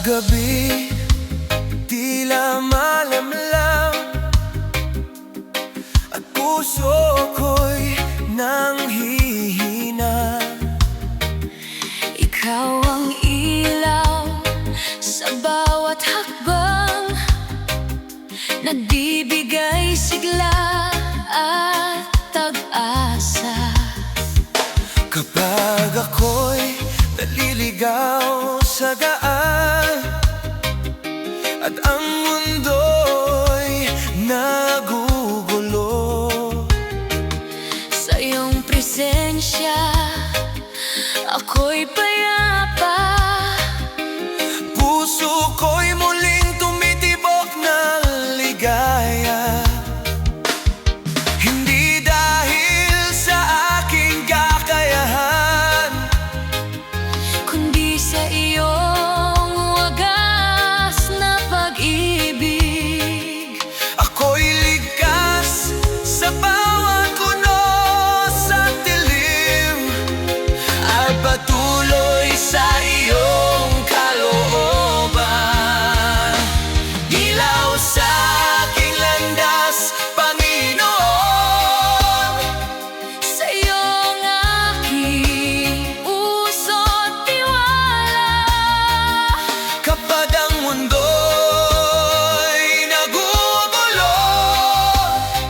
gabi, tila malamlam at puso ko'y nanghihina. Ikaw ang ilaw sa bawat hakbang, nagbibigay sigla at pag-asa. Kapag ako'y naliligaw sa daan at ang mundo'y nagugulo, sa iyong presensya ako'y payapa. puso ko'y muling tumitibok ng ligaya. Hindi dahil sa aking kakayahan, Kundi sa iyong wagas na pag-ibig. ako'y ligtas sa bawat unos at dilim, at patuloy sa iyong kalooban. Ilaw sa aking landas, Panginoon, Sa iyong aking puso't tiwala. kapag ang mundo'y nagugulo,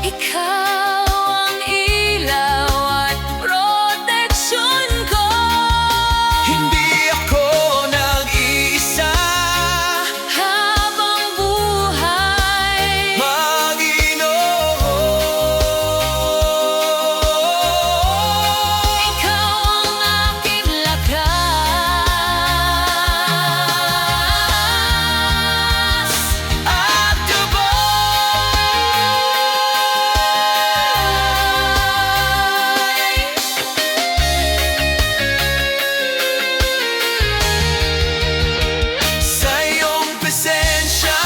Ikaw ang ilaw at proteksyon ko. hindi ako nag-iisa. Habang buhay, Panginoon, ikaw ang aking lakas at gabay. Sa iyong presensya,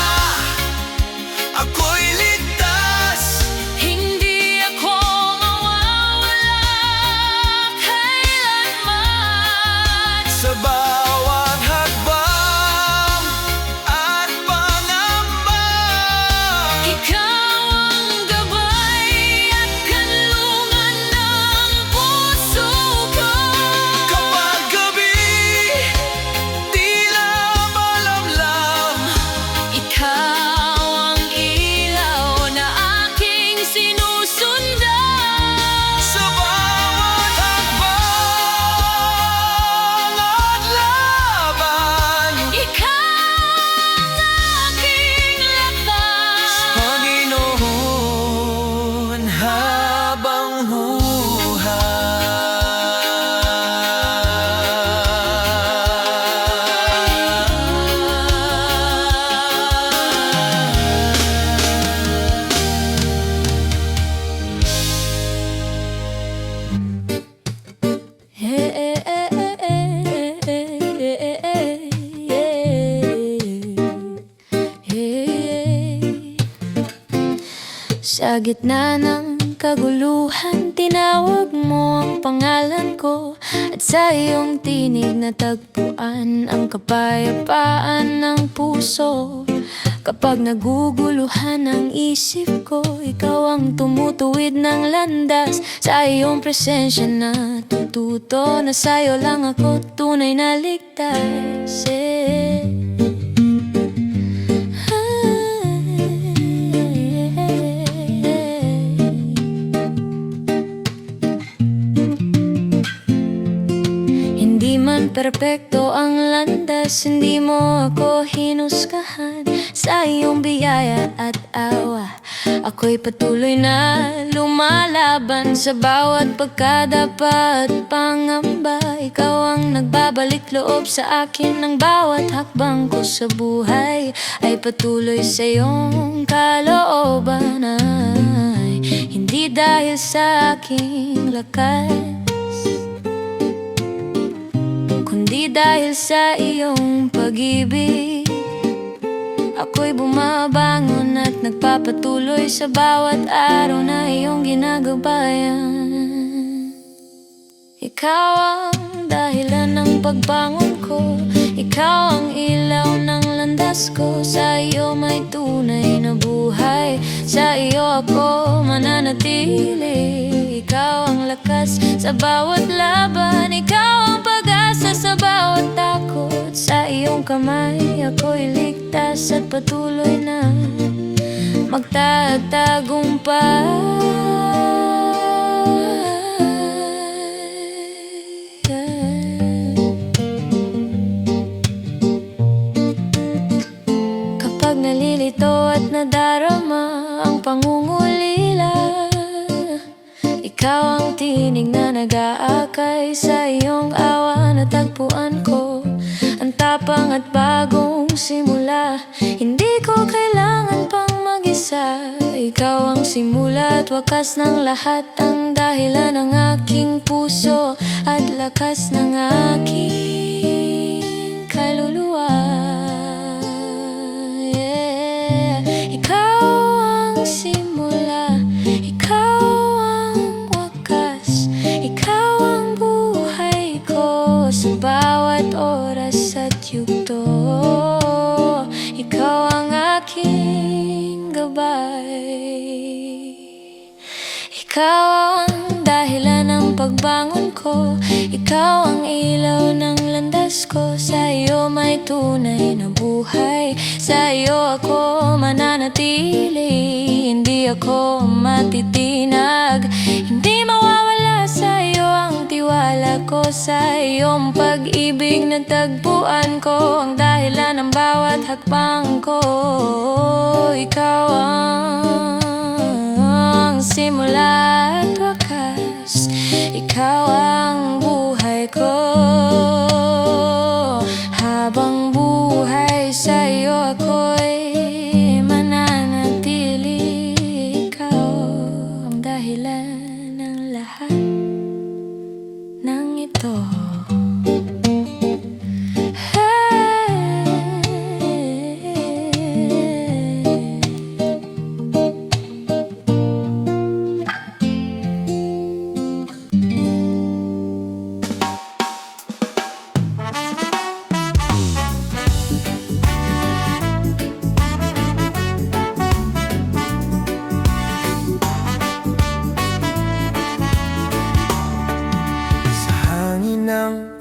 ako'y ligtas. Hindi ako mawawala kailanman. Sa bawat hakbang at pangamba, Ikaw ang gabay at kanlungan ng puso ko. kapag gabi, tila malamlam, Ikaw ang ilaw na aking sinusundan. sa bawat hakbang at laban, Ikaw ang aking lakas. Panginoon, habang Sa gitna ng kaguluhan, tinawag mo ang pangalan ko, at sa iyong tinig natagpuan ang kapayapaan ng puso. Kapag naguguluhan ang isip ko, ikaw ang tumutuwid ng landas. Sa iyong presensya natututo na sa'yo lang ako tunay na ligtas. Hindi man perpekto ang landas, hindi mo ako hinusgahan. Sa iyong biyaya at awa, ako'y patuloy na lumalaban. Sa bawat pagkadapa at pangamba, ikaw ang nagbabalik loob sa akin. Ng bawat hakbang ko sa buhay ay patuloy sa iyong kalooban. Ay hindi dahil sa aking lakas, kundi dahil sa iyong pag-ibig. Ako'y bumabangon at nagpapatuloy sa bawat araw na iyong ginagabayan. Ikaw ang dahilan ng pagbangon ko, ikaw ang ilaw ng landas ko. Sa iyo may tunay na buhay, sa iyo ako mananatili. Ikaw ang lakas sa bawat laban, ikaw ang pag-asa sa bawat takot. Sa iyong kamay ako'y ligtas at patuloy na magtatagumpay. Kapag nalilito at nadarama ang pangungulila, ikaw ang tinig na nag-aakay. Sa iyong awa natagpuan ko ang tapang at bagong simula. Hindi ko kailangan pang mag-isa, ikaw ang simula at wakas ng lahat, ang dahilan ng aking puso at lakas ng aking kaluluwa. Ikaw ang simula, ikaw ang wakas, ikaw ang buhay ko sa bawat oras at yugto. Ikaw ang aking gabay, ikaw ang dahilan ng pagbangon ko, ikaw ang ilaw ng landas ko. Sa iyo may tunay na buhay, sa iyo ako mananatili. Hindi ako matitinag, hindi mawawala sa iyo ang tiwala ko. Sa iyong pag-ibig natagpuan ko ang dahilan ng bawat hakbang ko. Ikaw ang simula at wakas, ikaw ang buhay ko. Habang buhay sa iyo ako'y mananatili. Ikaw ang dahilan ng lahat ng ito.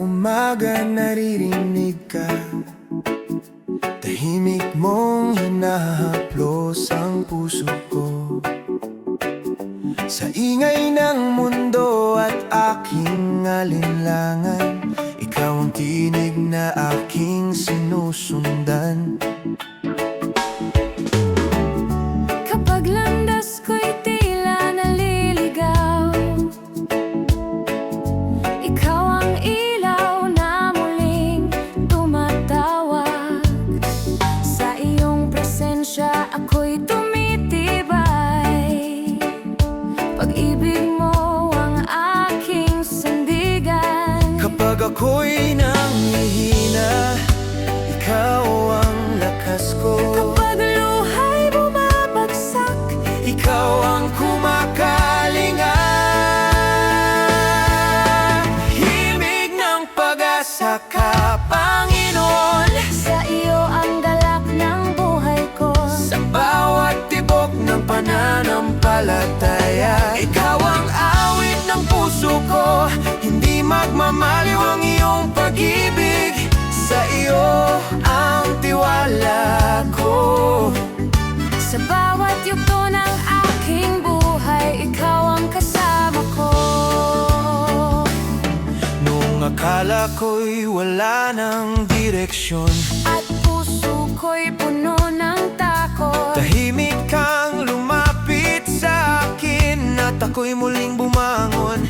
Umaga naririnig ka, tahimik mong hinahaplos ang puso ko. Sa ingay ng mundo at aking alinlangan, ikaw ang tinig na aking sinusundan. Kapag landas ko'y tila naliligaw, ikaw ang ilaw na muling tumatawag. Sa iyong presensya ako'y tumitibay, pag-ibig mo ang aking sandigan. Kapag ako'y nanghihina, ikaw ang lakas ko. Kapag luha'y bumabagsak, Ikaw ang kumakalinga. Himig ng pag-asa ka, Panginoon. sa iyo ang galak ng buhay ko. Sa bawat tibok ng pananampalataya, ikaw ang awit ng puso ko. Hindi magmamaliw ang iyong pag-ibig. Sa iyo ang tiwala ko. Sa bawat yugto ng aking buhay, ikaw ang kasama ko. Nung akala ko'y wala ng direksyon, At puso ko'y puno ng takot, tahimik kang lumapit sa akin at ako'y muling bumangon.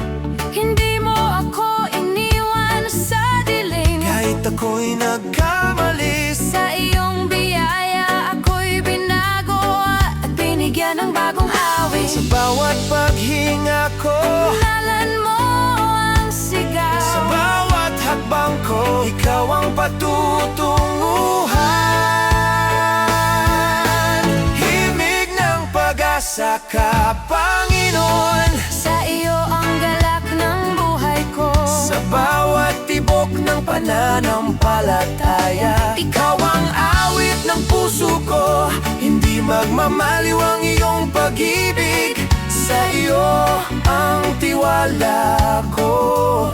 hindi mo ako iniwan sa dilim. Kahit ako'y nagkamali, Sa iyong biyaya ako'y binago at binigyan ng bagong awit. sa bawat paghinga ko, Ngalan mo ang sigaw. sa bawat hakbang ko, ikaw ang patutunguhan. Himig ng pag-asa ka, Panginoon. Sa iyo ang galak ng buhay ko. Sa bawat tibok ng pananampalataya, ikaw ang awit ng magmamaliw ang iyong pag-ibig. Sa iyo ang tiwala ko.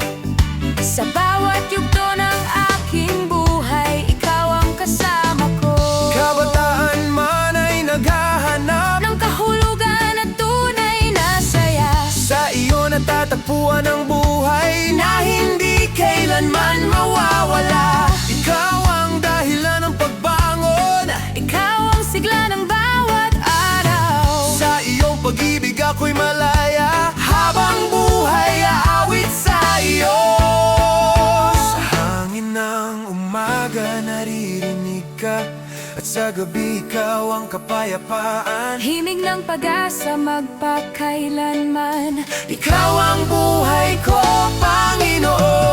Sa bawat yugto ng aking buhay, ikaw ang kasama ko. Kabataan man ay naghahanap Ng kahulugan at tunay na saya. sa iyo natatagpuan ang buhay na hindi kailanman mawawala. Ikaw ang dahilan ng pagbangon, Ikaw ang sigla ng bawat araw. sa iyong pag-ibig ako'y malaya. Habang buhay aawit sa iyo. Sa hangin ng umaga naririnig ka, at sa gabi ikaw ang kapayapaan. Himig ng pag-asa magpakailanman. Ikaw ang buhay ko, Panginoon.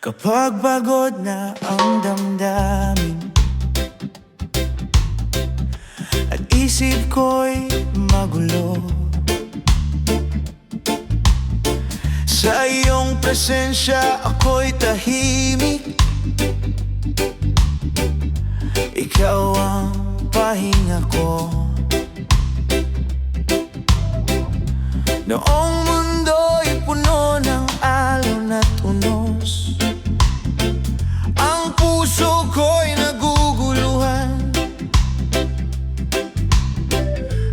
Kapag pagod na ang damdamin at isip ko'y magulo, sa iyong presensya ako'y tahimik. Ikaw ang pahinga ko. Noong mundo'y puno ng alon at unos, ang puso ko'y naguguluhan.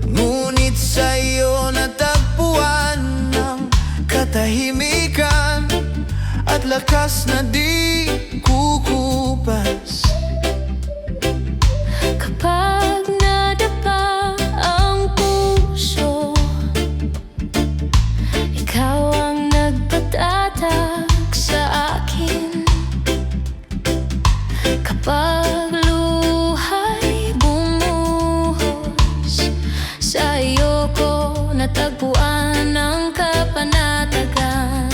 Ngunit sa iyo natagpuan ng katahimikan at lakas na di kukupas. Kapag nadapa ang puso, ikaw ang nagpatatag sa akin. Kapag luha'y bumuhos, sa iyo ko natagpuan ang kapanatagan.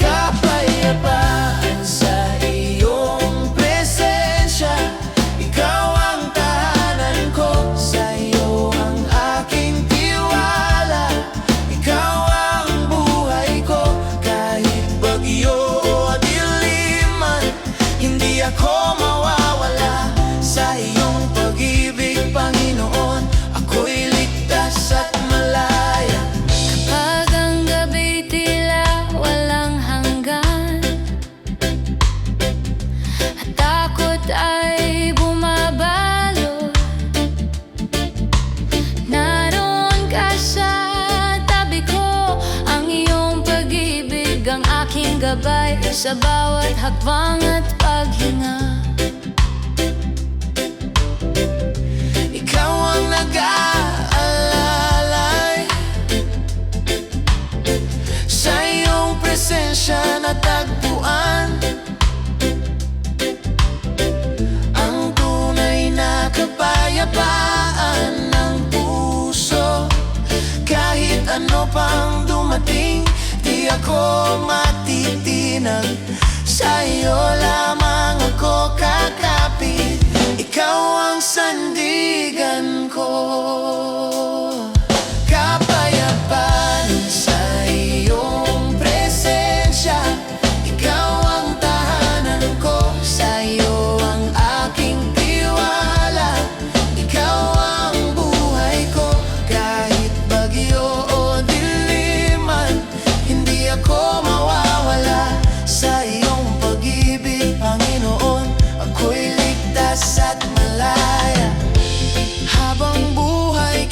Kapayapaan sa iyong presensya, ikaw ang tahanan ko. Sa iyo ang aking tiwala, ikaw ang buhay ko. Kahit bagyo o diliman, hindi ako mawawala. Sa iyong pag-ibig, Panginoon, ako'y ligtas at malaya. Kapag ang gabi tila walang hanggan at takot ay bumabalot, naroon ka sa tabi ko. Ang iyong pag-ibig ang aking gabay sa bawat hakbang at paghinga. Ikaw ang nag-aalalay, sa iyong presensya natagpuan ang tunay na kapayapaan ng puso. Kahit ano pang dumating, di ako matitinag. Sa iyo lamang ako kakapit, ikaw ang sandigan ko. Kapayapaan sa iyong presensya, ikaw ang tahanan ko. Sa iyo ang aking tiwala, ikaw ang buhay ko. Kahit bagyo o diliman, hindi ako mawawala. Sa iyong pag-ibig, Panginoon, ako'y ligtas at malaya. Habang buhay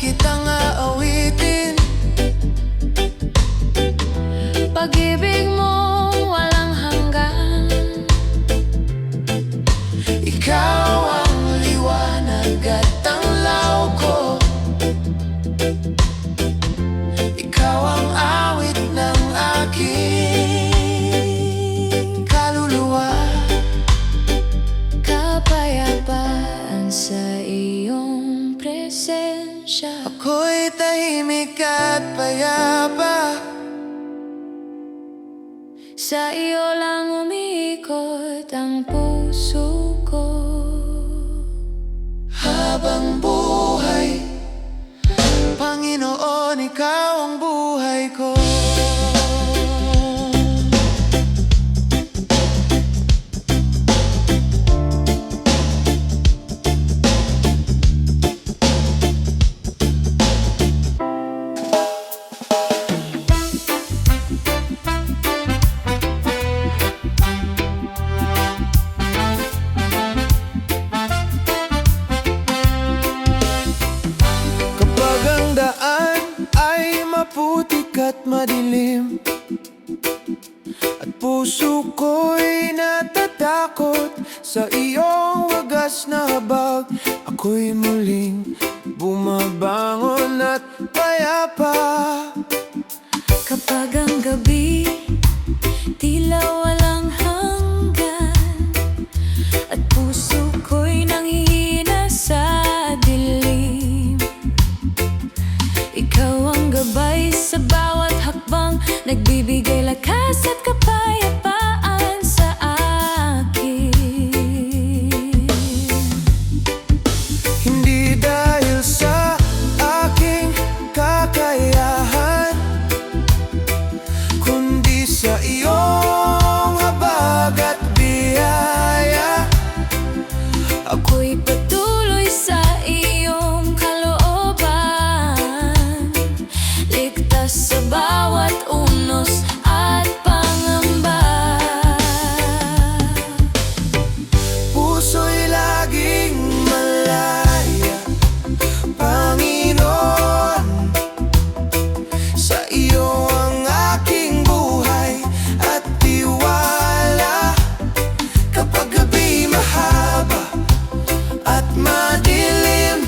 Ako'y tahimik at payapa. Sa iyo lang umiikot ang puso ko. Habang buhay, Panginoon, ikaw ang buhay ko. Kapag ang daan ay maputik at madilim, at puso ko'y natatakot sa iyong wagas na habag, ako'y muling bumabangon at payapa. Kapag ang gabi tila walang hanggan, at puso ko'y nanghihina sa dilim, ikaw ang gabay sa bawat hakbang, nagbibigay lakas at kapayapaan sa akin. Hindi dahil sa aking kakayahan, kundi sa iyong habag at biyaya. Ako'y patuloy sa iyong kalooban, ligtas sa bawat unos at pangamba. Puso'y laging malaya, Panginoon. Sa iyo ang aking buhay at tiwala. Kapag gabi mahaba at madilim,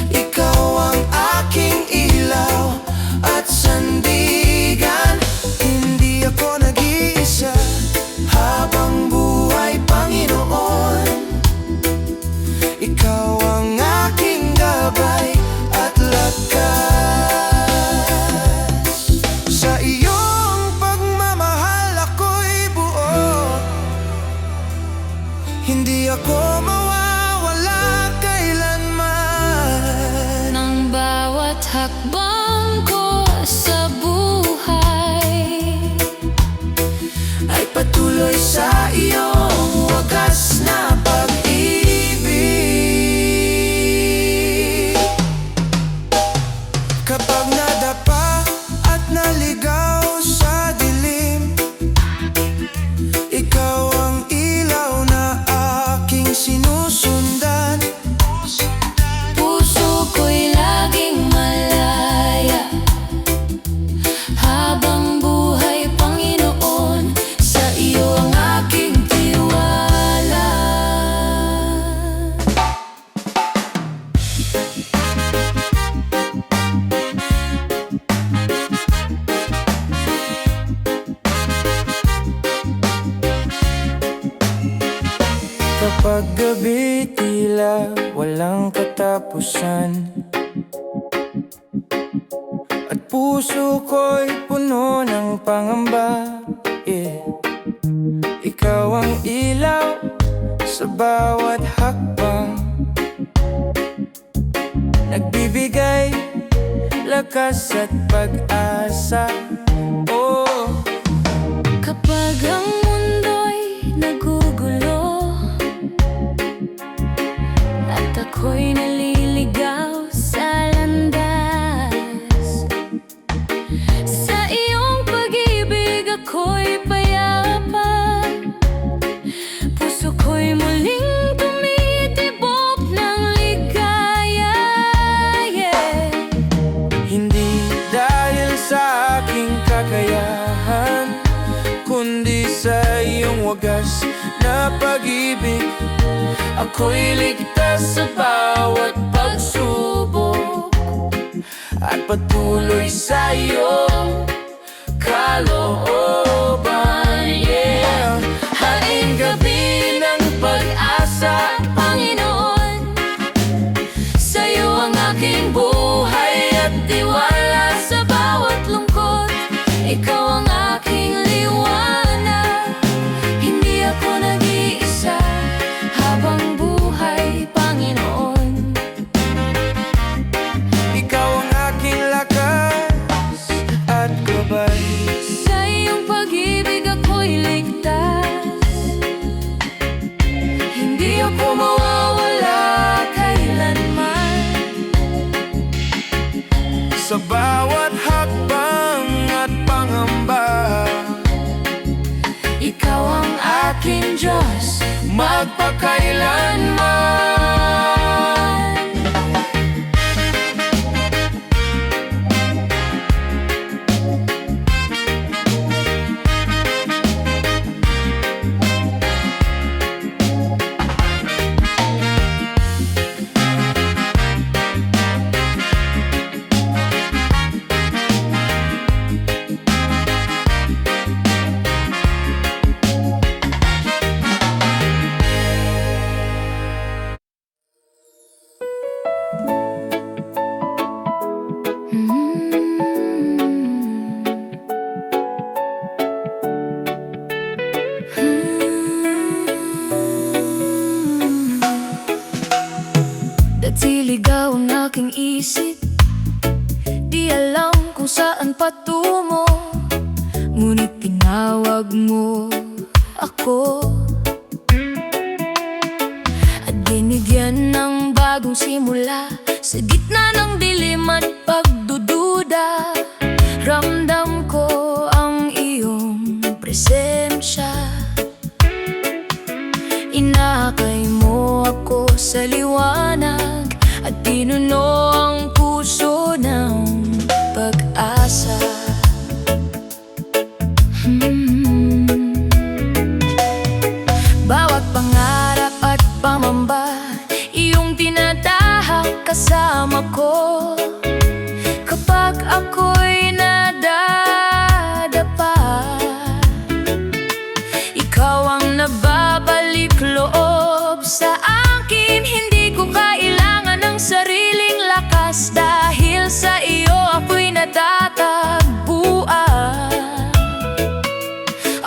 ikaw ang aking ilaw at sandigan. Hindi ako nag-iisa habang buhay, Panginoon. Ikaw ang aking gabay at lakas. Sa iyong pagmamahal ako'y buo. Hindi ako mawawala kailanman. Ng bawat hakbang ko sa buhay, Ay patuloy sa iyong wagas na pag-ibig. Kapag nadapa at naligaw sa dilim, ikaw ang ilaw na aking sinusundan. puso ko'y laging malaya. Habang buhay, Panginoon, sa iyo ang aking tiwala. Kapag gabi tila walang katapusan, at puso ko'y puno ng pangamba, ikaw ang ilaw sa bawat hakbang, nagbibigay lakas at pag-asa. Oh, Kapag ang mundo'y nagugulo at ako'y naliligaw sa landas, sa iyong pag-ibig ako'y payapa. Puso ko'y muling tumitibok ng ligaya, yeah. hindi dahil sa aking kakayahan, kundi sa iyong wagas na pag-ibig. Ako'y ligtas sa bawat pagsubok at patuloy sa iyong kalooban, yeah. Haing gabi ng pag-asa, Panginoon, sa iyo ang aking buhay at tiwala sa bawat lungkot. Ikaw ang aking liwanag, hindi ako nag-iisa habang buhay, Panginoon. Ikaw ang aking lakas at gabay. Sa iyong pag-ibig ako'y ligtas, hindi ako mawawala kailanman. Sa bawat hakbang at pangamba, Ikaw ang aking Diyos, magpakailanman. Dati ligaw ang aking isip, di alam kung saan patungo, ngunit tinawag mo ako at binigyan ng bagong simula. Sa gitna ng dilim at pagdududa, ramdam ko ang iyong presensya. Inakay mo ako sa liwanag at pinuno ang puso ng pag-asa. Bawat pangarap at pangamba, iyong tinatahak kasama ko. Kapag ako'y nadadapa, ikaw ang nababalik loob sa akin. Hindi ko kailangan ng sariling lakas, dahil sa iyo ako'y natatagpuan.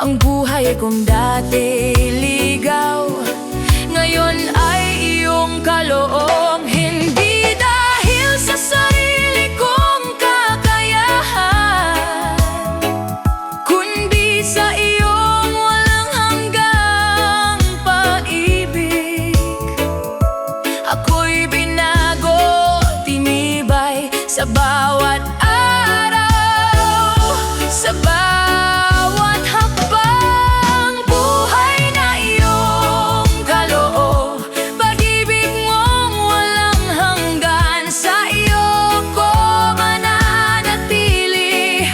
Ang buhay kong dati ligaw, ngayon ay iyong kaloob. Hindi dahil sa sarili kong kakayahan, kundi sa iyong walang hanggang pag-ibig. Ako'y binago, tinibay sa bawat araw, sa bawat hakbang buhay na iyong kaloob. Pag-ibig mong walang hanggan, sa iyo ko mananatili,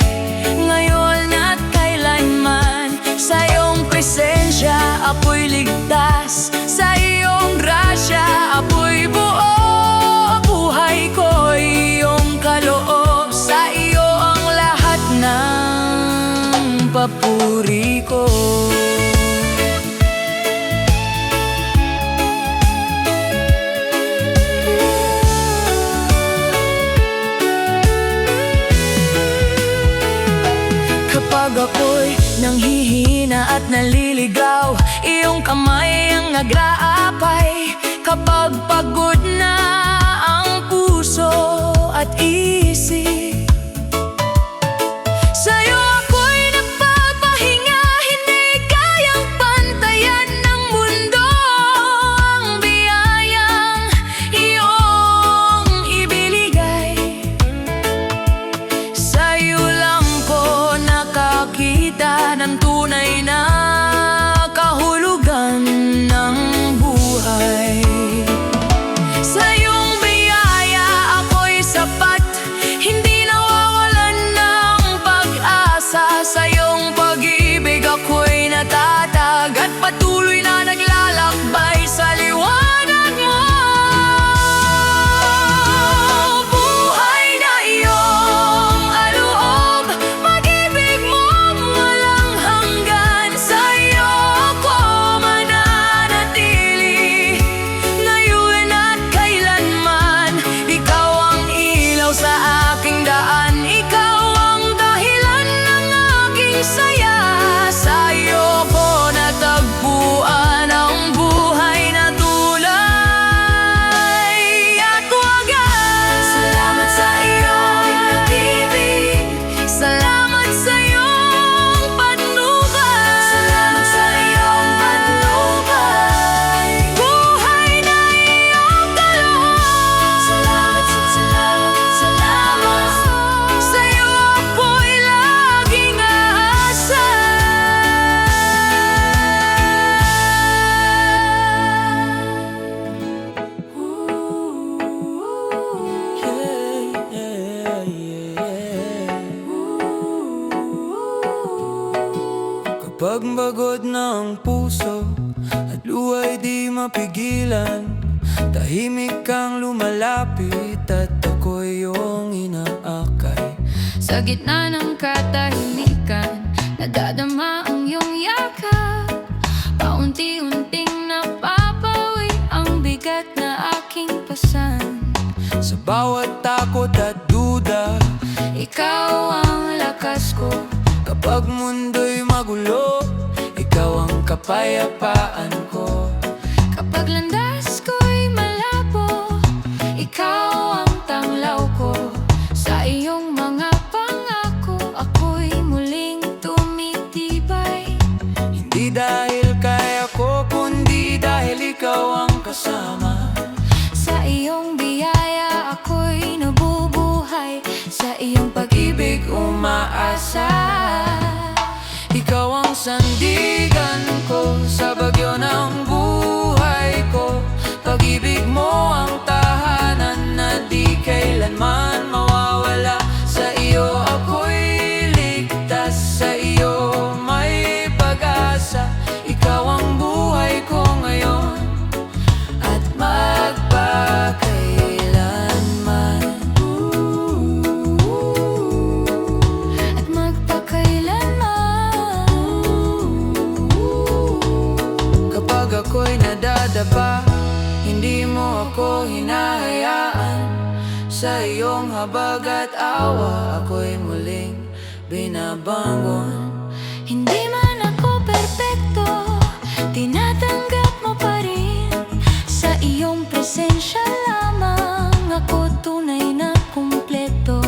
ngayon at kailanman. Sa iyong presensya ako'y ligtas, sa iyong grasya ako'y buo. Buhay ko iyong kaloob, sa iyo ang lahat ng papuri ko. Kapag ako'y nanghihina at naliligaw, iyong kamay ang nag-aapay. Kapag pagod na ang puso at isip, sa'yo ako'y nagpapahinga. Hindi kayang pantayan ng mundo ang biyayang iyong ibiligay. Sa'yo lang ko nakakita ng tunay na kahulugan ng buhay. Sa iyong biyaya ako'y sapat, Kapag bagod na ang puso at luha'y di mapigilan, tahimik kang lumalapit at ako'y iyong inaakay. Sa gitna ng katahimikan, nadadama ang iyong yakap. Paunti-unting napapawi ang bigat na aking pasan. Sa bawat takot at duda, Ikaw ang lakas ko. kapag mundo'y magulo, ikaw ang kapayapaan ko. Kapag landas ko'y malabo, ikaw ang tanglaw ko. Sa iyong mga pangako, ako'y muling tumitibay. Hindi dahil kaya ko, kundi dahil ikaw ang kasama. Sa iyong biyaya, ako'y nabubuhay. Sa iyong pag-ibig umaasa. Ikaw ang sandigan ko sa bagyo ng buhay ko. Pag-ibig mo ang tahanan na di kailanman mawawala. Sa iyo ako'y ligtas, sa iyo may pag-asa. Ikaw ang buhay ko ngayon at magpakailanman. At magpakailanman. Kapag ako'y nadadapa, hindi mo ako hinahayaan. Sa iyong habag at awa, ako'y muling binabangon. Hindi man ako perpekto, tinatanggap mo pa rin. Sa iyong presensya lamang ako tunay na kumpleto.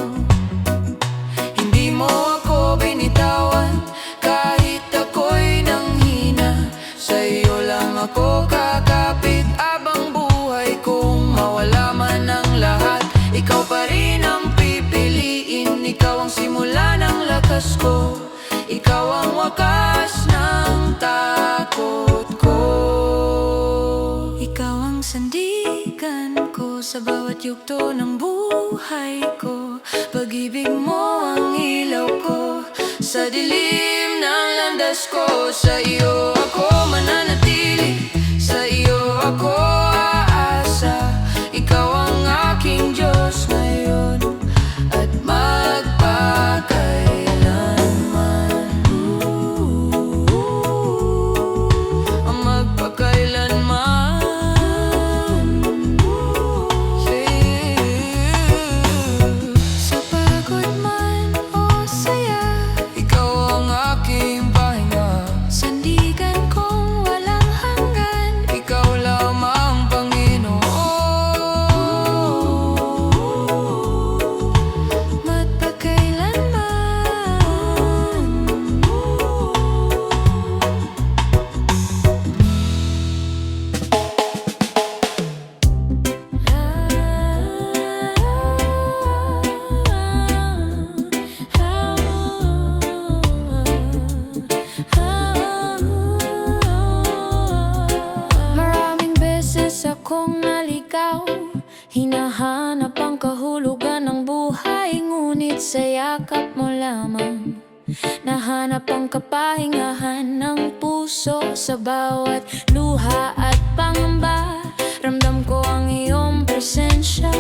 Hindi mo ako binitawan kahit ako'y nanghina. Sa iyo lang ako kakapit abang buhay kong mawala man ang lahat. Ikaw pa rin ang pipiliin, ikaw ang simula ng lakas ko. Ikaw ang wakas ng takot ko. Ikaw ang sandigan ko sa bawat yugto ng buhay ko. Pag-ibig mo ang ilaw ko sa dilim ng landas ko. Sa iyo ako mananatili, sa iyo ako aasa. Ikaw ang aking Diyos ngayon at magpakailanman. Ang magpakailanman. Sa pagod man o saya, Ikaw ang aking pahinga. sandigan kong walang hanggan. Ikaw lamang Panginoon. Maraming beses akong naligaw, hinahanap ang kahulugan ng buhay. Ngunit sa yakap mo lamang nahanap ang kapahingahan ng puso. Sa bawat luha at pangamba, ramdam ko ang iyong presensya.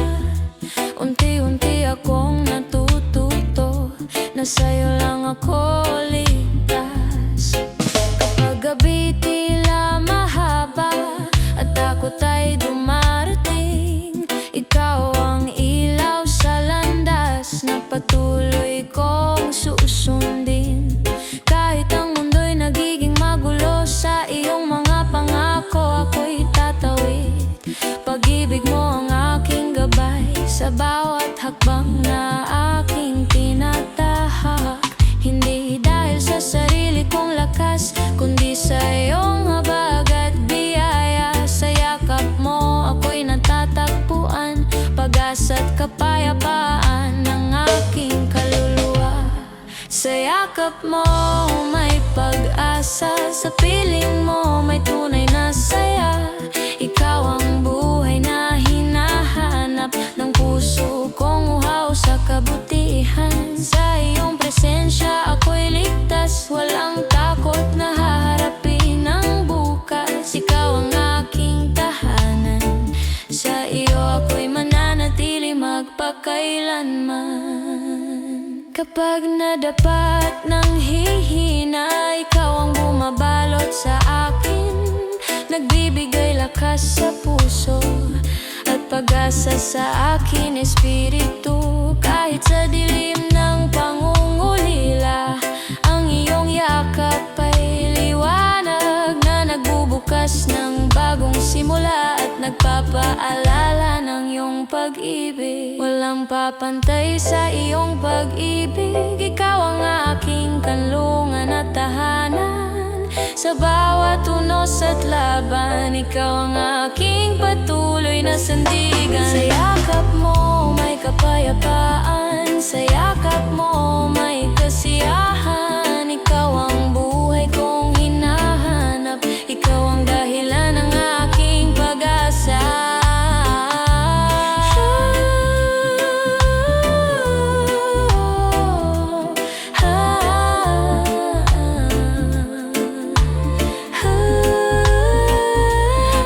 Unti-unti akong natututo na sa'yo lang ako ligtas. Kapag gabi tila mahaba at takot ay dumarating, ikaw ang ilaw sa landas na patuloy kong susundin. Kahit ang mundo'y nagiging magulo, sa iyong mga pangako ako'y tatawid. Pag-ibig mo ang aking gabay sa bawat hakbang na aking tinatahak. Hindi dahil sa sarili kong lakas, kundi sa iyong habag at biyaya. Sa yakap mo ako'y natatagpuan, pag-asa at kapayapaan ng aking kaluluwa. Sa yakap mo may pag-asa, sa piling mo may tunay na saya. Ikaw ang buhay na hinahanap ng puso kong uhaw sa kabutihan. Sa iyong presensya ako'y ligtas, walang takot na magpakailanman. Kapag nadapat ng hihina, ikaw ang bumabalot sa akin, nagbibigay lakas sa puso at pag-asa sa akin espiritu. Kahit sa dilim ng pangungulila, ang iyong yakap ay liwanag na nagbubukas ng bagong simula at nagpapaalala ng iyong pag-ibig. Walang papantay sa iyong pag-ibig, ikaw ang aking kanlungan at tahanan. Sa bawat unos at laban, ikaw ang aking patuloy na sandigan. Sa yakap mo may kapayapaan, sa yakap mo may kasiyahan. Ikaw ang buhay kong hinahanap, ikaw ang dahilan ng aking pag-asa.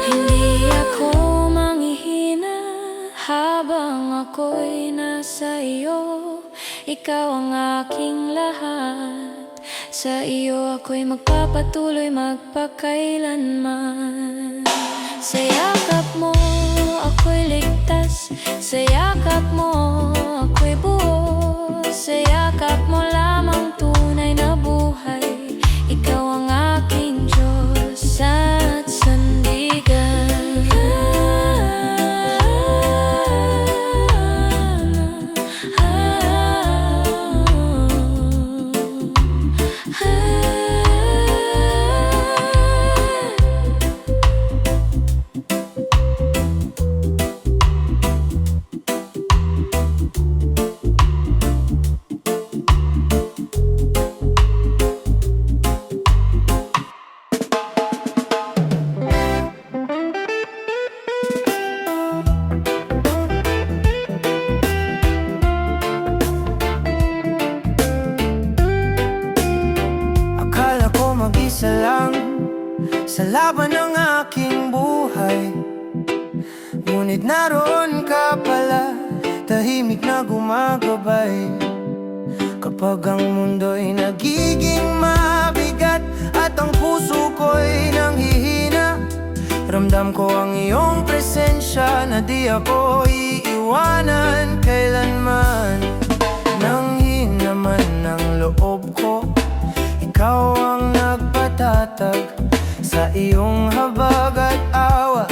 Hindi ako manghihina habang ako'y nasa iyo. Ikaw ang aking lahat, sa iyo ako'y magpapatuloy magpakailanman. Sa yakap mo ako'y ligtas, sa yakap mo ako'y buo. Sa yakap mo lamang tunay na buhay, ikaw ang aking Diyos at sandigan. Akala ko mag-isa lang sa laban ng aking buhay, ngunit naroon ka pala, tahimik na gumagabay. Kapag ang mundo'y nagiging mabigat at ang puso ko'y nanghihina, ramdam ko ang iyong presensya na di ako iiwanan kailanman. Nang hinaman ng loob ko, ikaw ang nagpatatag sa iyong habag at awa.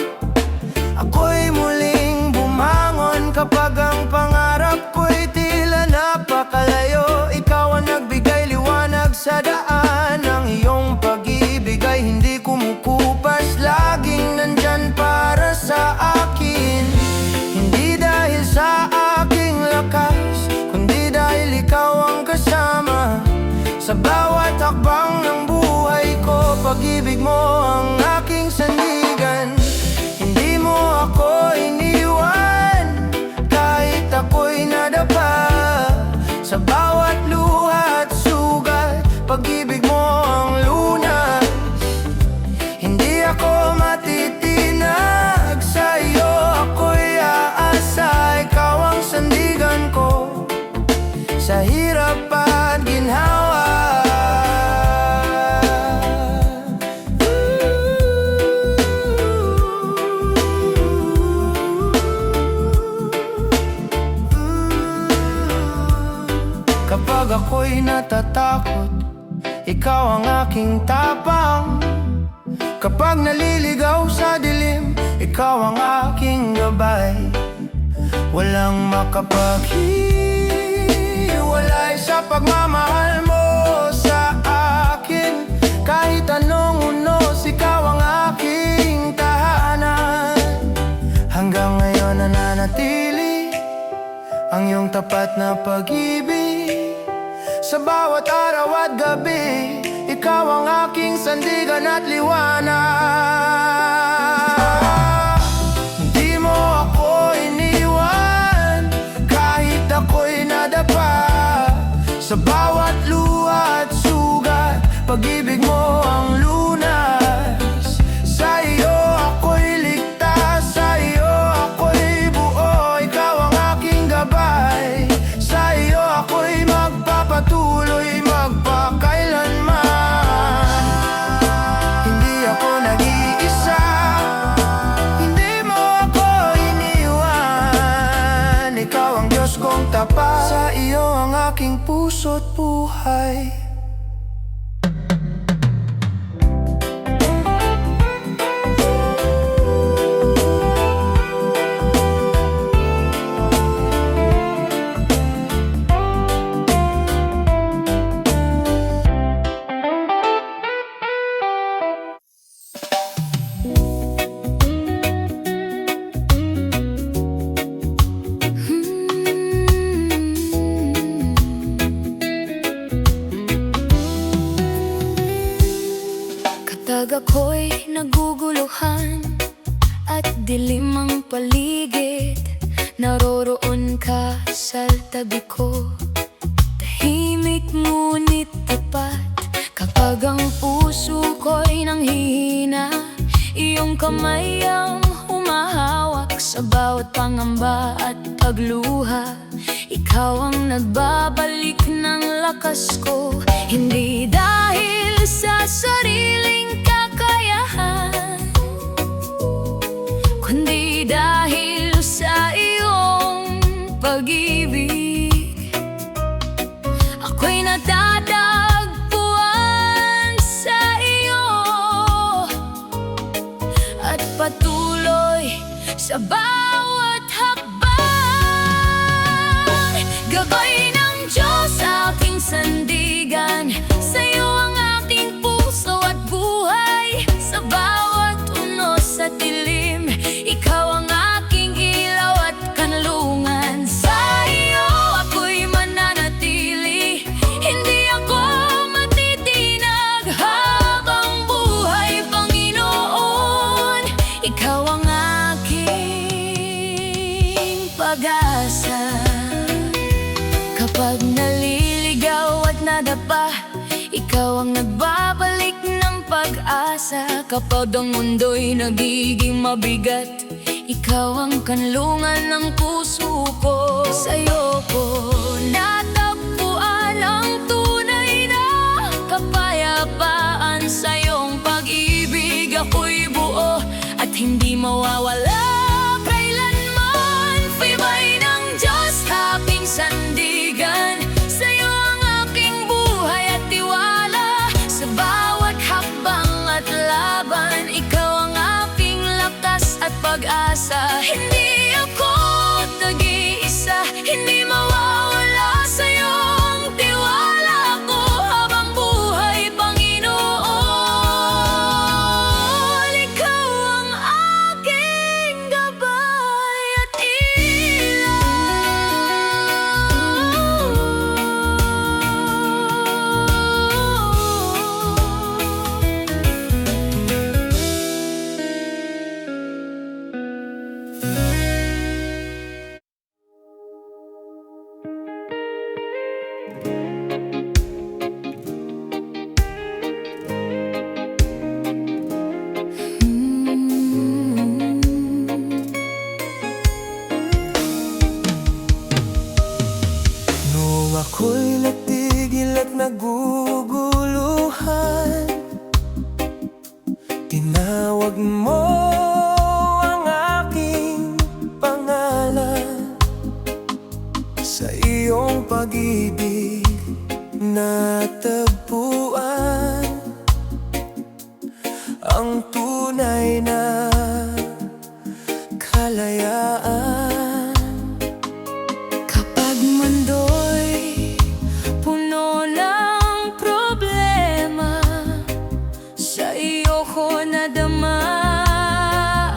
Ako'y muling bumangon kapag ang pangarap ko'y tila napakalayo. Ikaw ang nagbigay liwanag sa daan, ang iyong pag-ibig ay hindi kumukupas, laging nandyan para sa akin. Hindi dahil sa aking lakas, kundi dahil ikaw ang kasama sa bawat hakbang ng buhay ko. Pag-ibig mo ang aking sandigan, hindi mo ako iniwan kahit ako'y nadapa. Sa bawat luha at sugat, pag-ibig mo ang lunas. Hindi ako matitinag, sa iyo ako'y aasa. Ikaw ang sandigan ko sa hirap at ginhawa. Kapag ako'y natatakot, ikaw ang aking tapang. Kapag naliligaw sa dilim, ikaw ang aking gabay. Walang makapaghiwalay sa pagmamahal mo sa akin. Kahit anong unos, ikaw ang aking tahanan. Hanggang ngayon nananatili ang iyong tapat na pag-ibig. Sa bawat araw at gabi, ikaw ang aking sandigan at liwanag. Di mo ako iniwan kahit ako'y nadapa. Sa bawat luha at sugat, pag-ibig mo ang lunas. Sa iyo ako'y ligtas, sa iyo ako'y buo. Ikaw ang aking gabay. tapat. Sa iyo ang aking puso't buhay. Kapag ako'y naguguluhan at dilim ang paligid, naroroon ka sa tabi ko, tahimik ngunit tapat. Kapag ang puso ko'y nanghihina, iyong kamay ang humahawak sa bawat pangamba at pagluha. Ikaw ang nagbabalik ng lakas ko, hindi dahil sa sariling kakayahan, kundi dahil sa iyong pag-ibig. Ako'y natatagpuan sa iyo at patuloy sa bawat hakbang. Gabay ng Diyos aking sandigan, sa iyo ang aking puso at buhay. Sa bawat unos at dilim, ikaw ang aking ilaw at kanlungan. Sa iyo ako'y mananatili, hindi ako matitinag habang buhay, Panginoon. Ikaw ang aking pag-asa. Kapag naliligaw at nadapa, ikaw ang nagbabalik ng pag-asa. Kapag ang mundo'y nagiging mabigat, ikaw ang kanlungan ng puso ko. Sa'yo ko natagpuan ang tunay na kapayapaan. Sa iyong pag-ibig ako'y buo at hindi mawawala kailanman. Tibay ng Diyos aking sandigan, sa iyo ang aking buhay at tiwala. Sa bawat hakbang at laban, ikaw ang aking lakas at pag-asa. Hindi ako nag-iisa, hindi mawawala sa iyong tiwala ko habang buhay, Panginoon. Ikaw ang aking gabay at Nung ako'y natigil at naguguluhan, tinawag mo ang aking pangalan. Sa iyong pag-ibig natagpuan ang tunay na kalayaan. kapag mundo'y puno ng problema, sa iyo ko nadama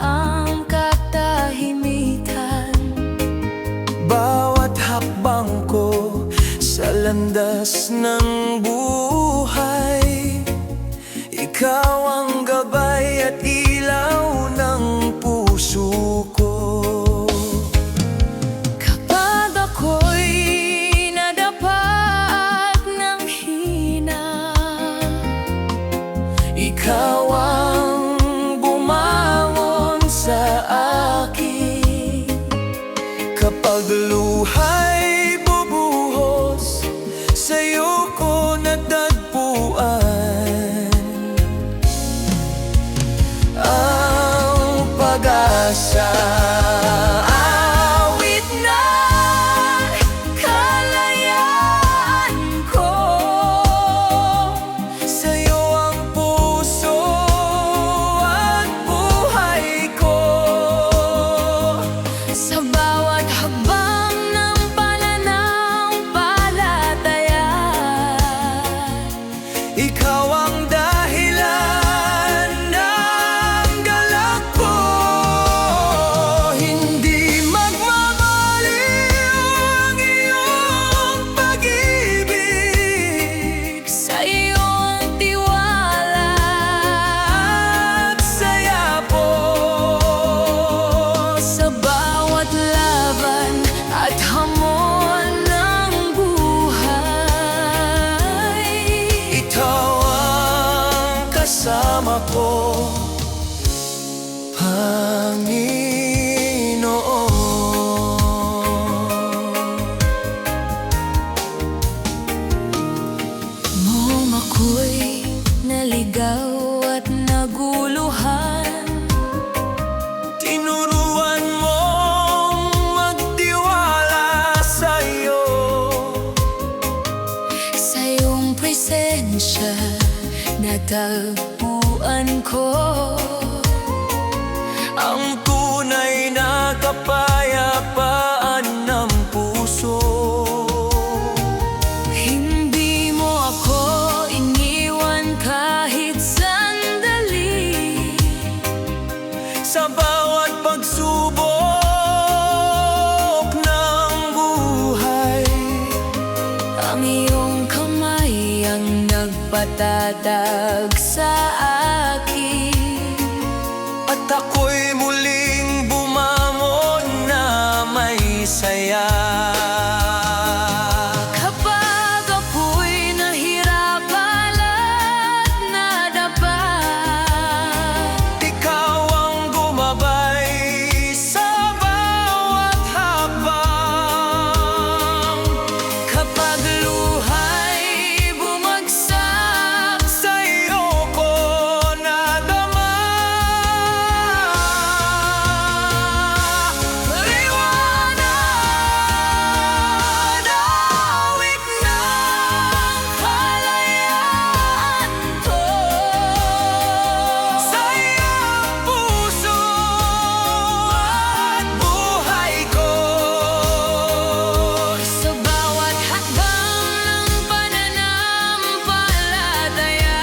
ang katahimikan. Bawat hakbang ko sa landas ng buhay, ikaw ang gabay at ilaw ng puso ko. Kapag ako'y nadapa at nanghina, Ikaw ang bumangon sa akin. Kapag luha'y bubuhos, sa'yo ko natagpuan ang pag-asa. naliligaw at naguluhan. Tinuruan mong magtiwala sa'yo. Sa iyong presensya natagpuan ko Ang tunay na kapayapaan ng puso. Hindi mo ako iniwan kahit sandali. Sa bawat pagsubok ng buhay, Ang iyong kamay ang nagpatatag sa akin. at ako'y muling bumangon na may saya. Kapag ako'y nahirapan at nadapa, Ikaw ang gumabay sa bawat hakbang. kapag luha'y bumagsak, Sa'yo ko nadama. Liwanag, awit ng kalayaan ko. Sa iyong puso at buhay ko. sa bawat hakbang ng pananampalataya.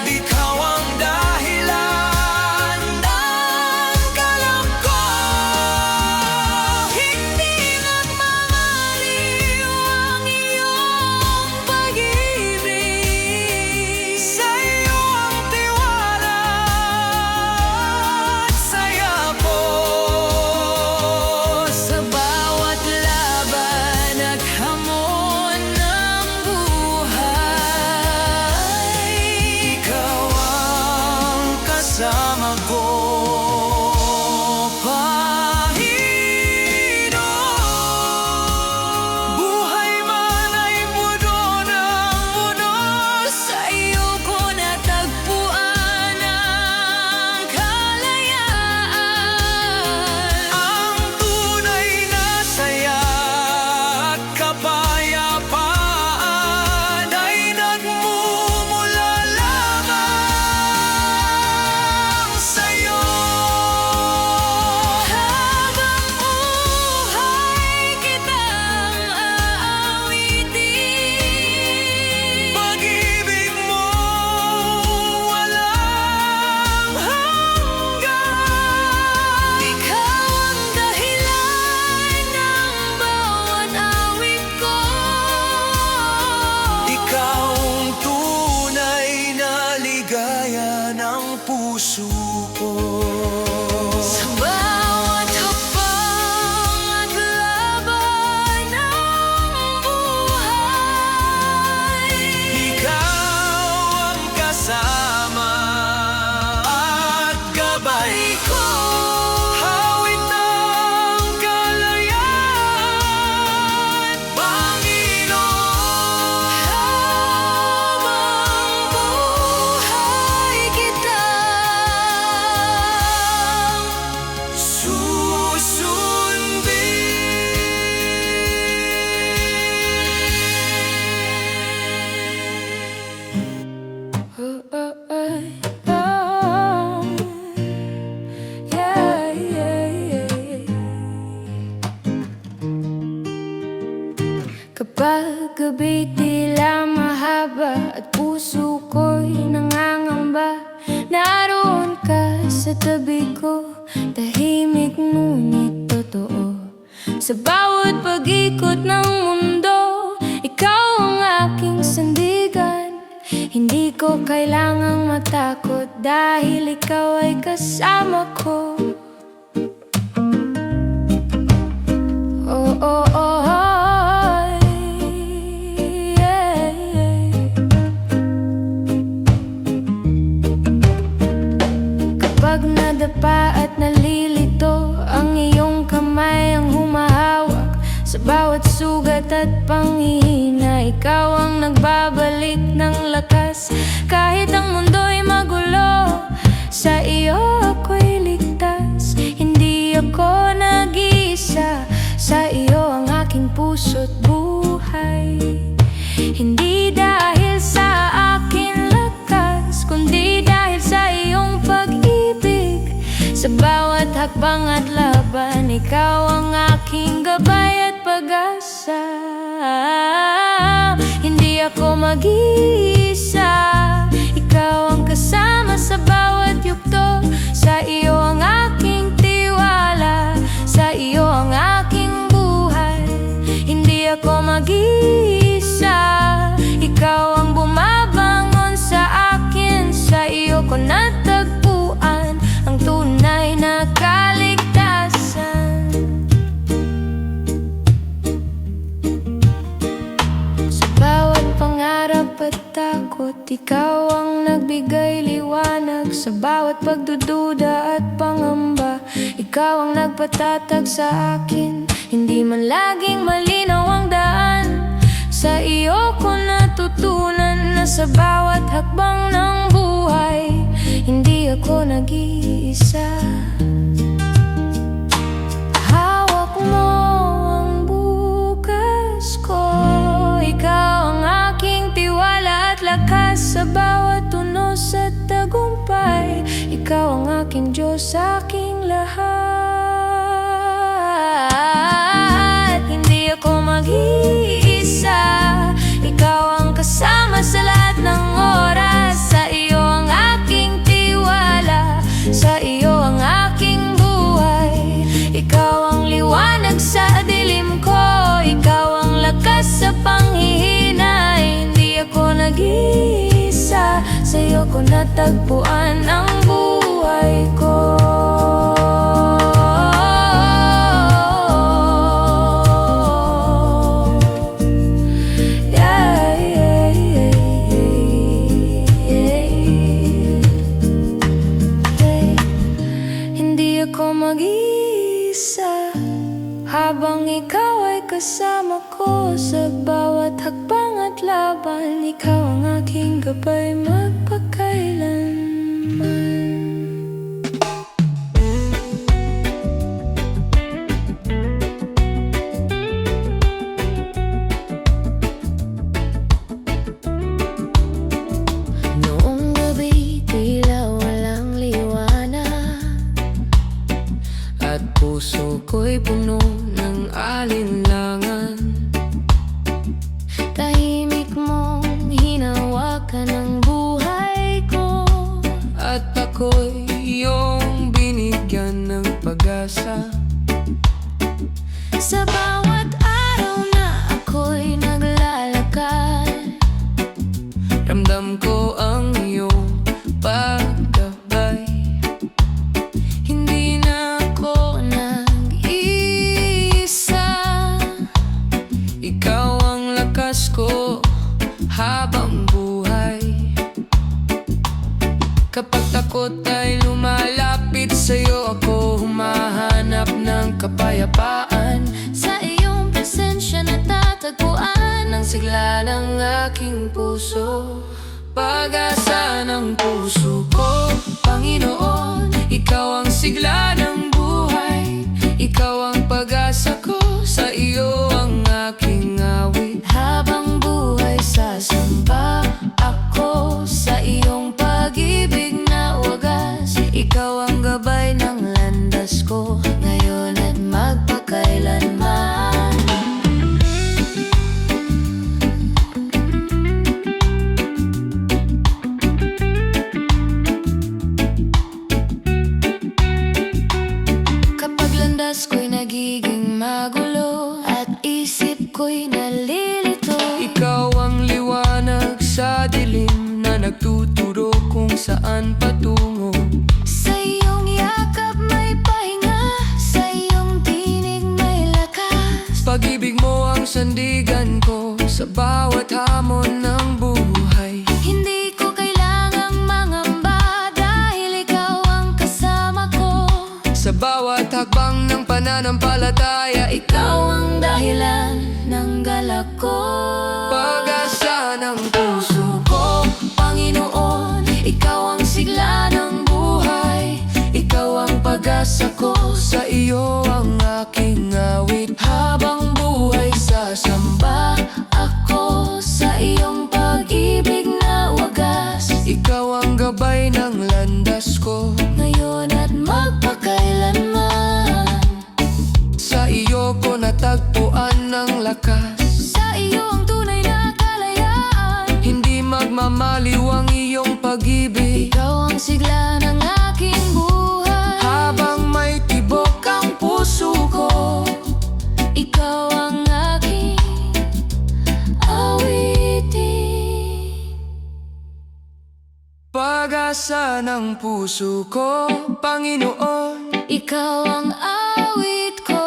Ikaw ang dahilan ng galak ko. Hindi nagmamaliw ang iyong pag-ibig. Sa iyo ang tiwala at saya ko. Sa bawat laban at hamon ng buhay, Ikaw ang kasama ko, Panginoon. Buhay man ay mundo ng mundo, sa iyo ko natagpuan ang kalayaan. ang tunay na saya at kapayapaan ay nagmumula lamang sa'yo. Habang buhay kitang aawitin. Pag-ibig mo walang hanggan. Ikaw ang dahilan ng bawat awit ko. Ikaw ang tunay na ligaya ng puso ko. Sa bawat hakbang at laban ng buhay, Ikaw ang kasama at gabay ko. Hawit ng kalayaan, Panginoon. habang buhay kitang susundin. Yeah, yeah, yeah. Kapag gabi tila mahaba at puso ko'y nangangamba, naroon ka sa tabi ko, tahimik ngunit totoo. Sa bawat pag-ikot ng mundo, ikaw ang aking sandigan. Hindi ko kailangang matakot dahil ikaw ay kasama ko. Oh, oh, oh, yeah, yeah. Kapag nadapa at nalilito, ang iyong kamay ang humahawak sa bawat sugat at panghihina. Ikaw ang nagbabalik ng lakas wakas. Kahit ang mundo'y magulo, sa iyo ako'y ligtas. Hindi ako nag-iisa, sa iyo ang aking puso't buhay. Hindi dahil sa akin lakas, kundi dahil sa iyong pag-ibig. Sa bawat hakbang at laban, ikaw ang aking gabay at pag-asa. Hindi ako mag-iisa, ikaw ang kasama sa bawat yugto. Sa iyo ang aking tiwala, sa iyo ang aking buhay. Hindi ako mag-iisa, ikaw ang bumabangon sa akin. Sa iyo ko natagpuan ang tunay na kaligtasan. Sa bawat pangarap at takot, ikaw ang nagbigay liwanag. Sa bawat pagdududa at pangamba, ikaw ang nagpatatag sa akin. Hindi man laging malinaw ang daan, sa iyo ko natutunan na sa bawat hakbang ng buhay, hindi ako nag-iisa. Hawak mo ang bukas ko, ikaw ang aking tiwala at lakas. Sa bawat tunos at tagumpay, ikaw ang aking Diyos, aking lahat. Hindi ako mag-iisa, ikaw ang kasama sa lahat ng oras. Sa iyo ang aking tiwala, sa iyo ang aking buhay. Ikaw ang liwanag sa dilim ko, ikaw ang lakas sa panghihinay. Hindi ako nag-iisa, sa iyo ko natagpuan ang buhay ko. Mag-iisa, habang ikaw ay kasama ko. Sa bawat hakbang at laban, ikaw ang aking gabay magpakailanman. Noong gabi, tila walang liwanag, at puso ko'y puno ng alinlangan. Tahimik mong hinawakan ang buhay ko, at ako'y iyong binigyan ng pag-asa. Sa bawat araw na ako'y naglalakad, ramdam ko ang iyong paggabay. Hindi na ako nag-iisa, ikaw ang lakas ko habang buhay. Kapag takot ay lumalapit sa'yo, ako humahanap ng kapayapaan. Sa iyong presensya natatagpuan ang sigla ng aking puso, pag-asa ng puso ko. Panginoon, ikaw ang sigla ng buhay, ikaw ang pag-asa ko. Sa iyo ang aking awit, habang buhay sasamba ako sa iyong pag-ibig na wagas. Ikaw ang gabay ng landas ko, ngayon at magpakailanman. Kapag landas ko'y nagiging magulo at isip ko'y nalilito, ikaw ang liwanag sa dilim na nagtuturo kung saan patungo. Sa iyong yakap may pahinga, sa iyong tinig may lakas. Pag-ibig mo ang sandigan ko sa bawat hamon ng buhay. Hindi ko kailangang mangamba dahil ikaw ang kasama ko. Sa bawat hakbang ng pananampalataya, ikaw ang dahilan ng galak ko. Pag-asa ng puso ko, oras ako Sa iyo ang aking awit. habang buhay sasamba ako sa iyong pag-ibig na wagas. Ikaw ang gabay ng landas ko, Ngayon at magpakailanman, sa iyo ko natagpuan ng lakas. sa iyo ang tunay na kalayaan. Hindi magmamaliw ang iyong pag-ibig, Ikaw ang sigla ng aking buhay. habang may tibok ang puso ko. Ikaw ang aking awitin. Pag-asa ng puso ko, Panginoon. Ikaw ang awit ko,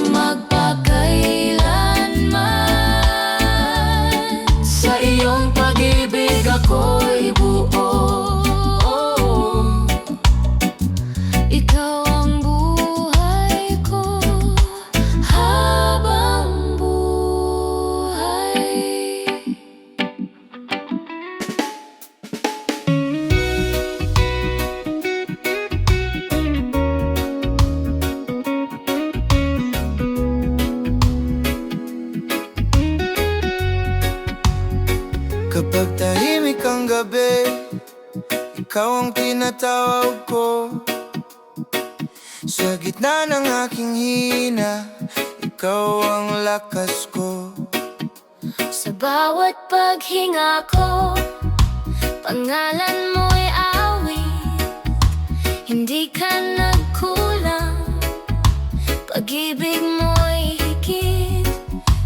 magpakailanman. Sa iyong pag-ibig ako'y buo. Ikaw ang buhay ko habang buhay. Kapag tahimik ang gabi, ikaw ang tinatawag ko. Sa gitna ng aking hina, ikaw ang lakas ko. Sa bawat paghinga ko, pangalan mo'y awit. Hindi ka nagkulang, pag-ibig mo'y higit.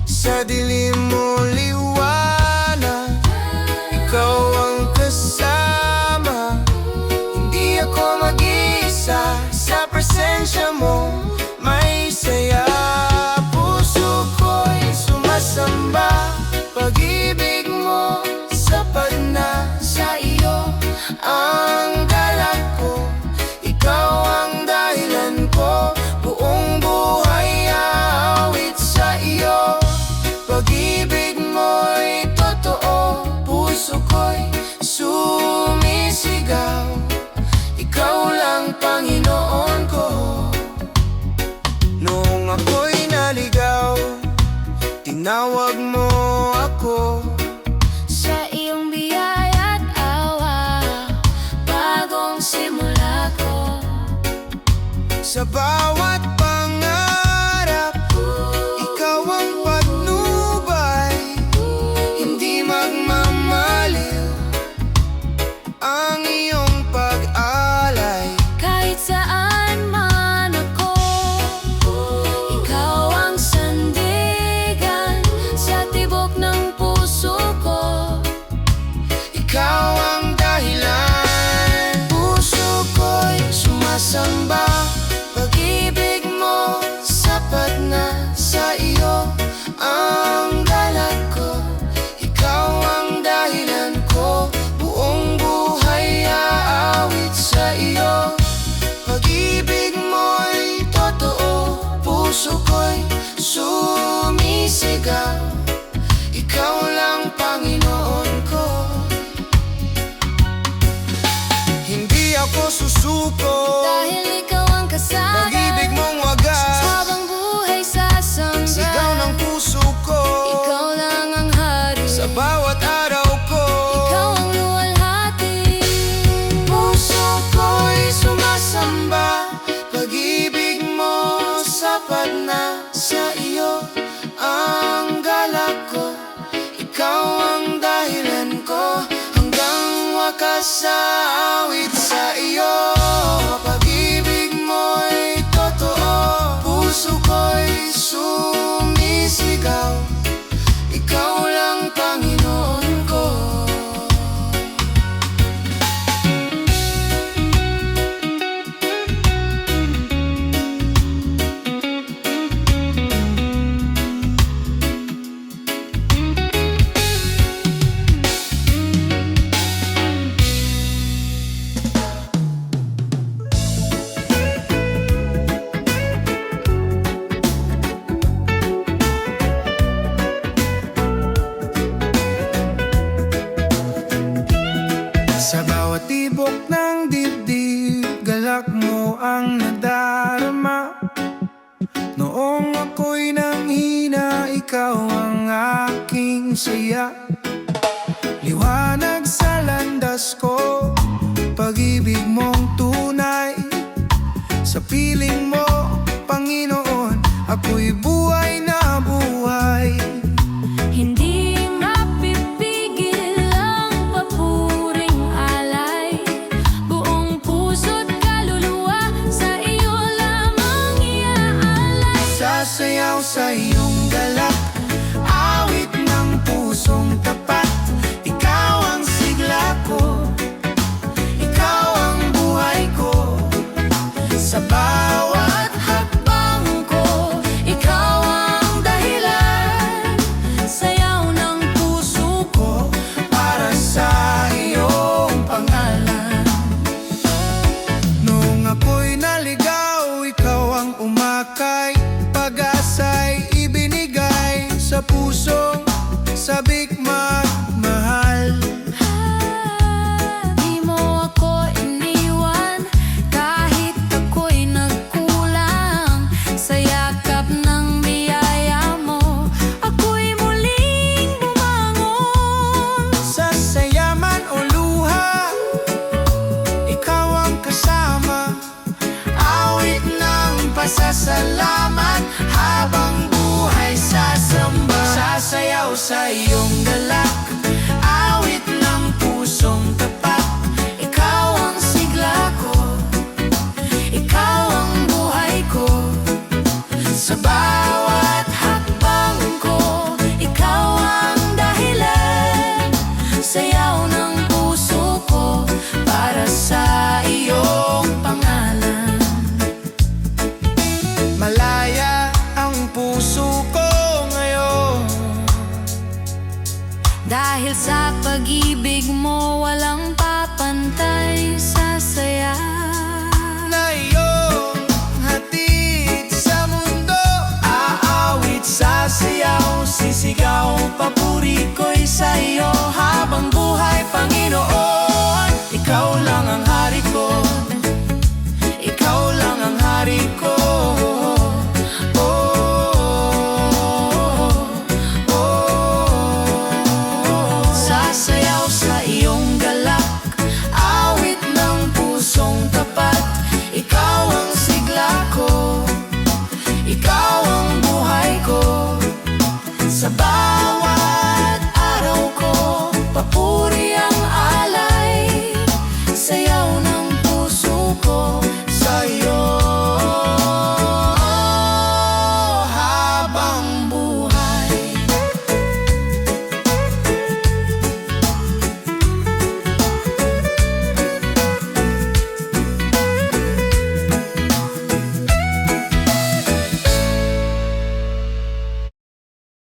Sa dilim mo liwanag, ikaw ang kasama. Hindi ako mag-isa, sa presensya mo may saya. Puso ko'y sumasamba, pag-ibig mo sapat na. Sa iyo ang galak ko, ikaw ang dahilan ko. Buong buhay aawit sa iyo, pag-ibig mo'y totoo. Puso ko'y sumisigaw, ikaw lang Panginoon ko. Noong ako'y naligaw, tinawag mo ako. Sa iyong biyaya at awa, bagong simula ko. Sa bawat pangarap, ikaw ang patnubay. Hindi magmamaliw ang iyong pag-alay. Kahit saan man ako, ikaw ang sandigan sa tibok ng puso ko. Ikaw ang dahilan, puso ko'y sumasamba. Pag-ibig mo sapat na, sa iyo ang galak ko. Ikaw ang dahilan ko, buong buhay aawit sa iyo. Pag-ibig mo'y totoo, puso ko'y sumisigaw, ikaw lang Panginoon ko. Hindi ako susuko, Dahil ikaw ang kasama, pag-ibig mong wagas, habang buhay sasamba. sigaw ng puso ko. Ikaw lang ang hari, Sa bawat araw ko, ikaw ang luwalhati. puso ko'y sumasamba, pag-ibig mo sapat na. Sa iyo ang galak ko, ikaw ang dahilan ko. Hanggang wakas sa awit sa iyo. ikaw ang aking saya. Liwanag sa landas ko, pag-ibig mong tunay. Sa piling mo, Panginoon, ako'y buhay na buhay. Hindi mapipigil ang papuring alay. Buong puso't kaluluwa sa iyo lamang iaalay. Sasayaw sa iyong galak, awit ng pusong tapat. Ikaw ang sigla ko, ikaw ang buhay ko. Sa bawat hakbang ko, ikaw ang dahilan. Sayaw ng puso ko Para sa iyong pangalan. Nung ako'y naligaw, ikaw ang umakay. Pag-asa'y ibinigay sa pusong sabik magmahal. Di mo ako iniwan kahit ako'y nagkulang. Sa yakap ng biyaya mo, ako'y muling bumangon. Sa saya man o luha, ikaw ang kasama. Awit ng pasasalamat, habang buhay sasamba. Sasayaw sa iyong galak, awit ng pusong tapat. Ikaw ang sigla ko, ikaw ang buhay ko. Sa bawat hakbang ko, ikaw ang dahilan. Sayaw ng puso ko Para sa iyong pangalan. Malaya ang puso ko ngayon, dahil sa pag-ibig mo walang papantay sa saya. na iyong hatid sa mundo. Aawit, sasayaw, sisigaw, papuri ko'y sa iyo.